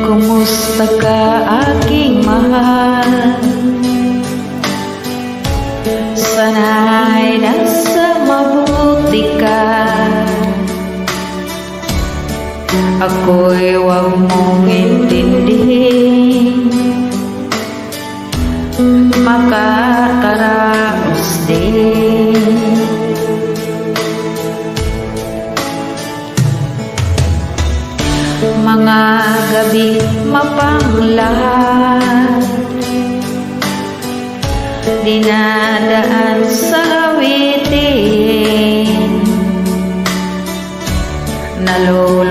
Kumusta ka aking mahal? Sana'y nasa mabuti ka. Ako'y huwag mong intindihin, makakaraos din. Mga gabi mapanglahat, dinadaan sa awitin, nalulungkot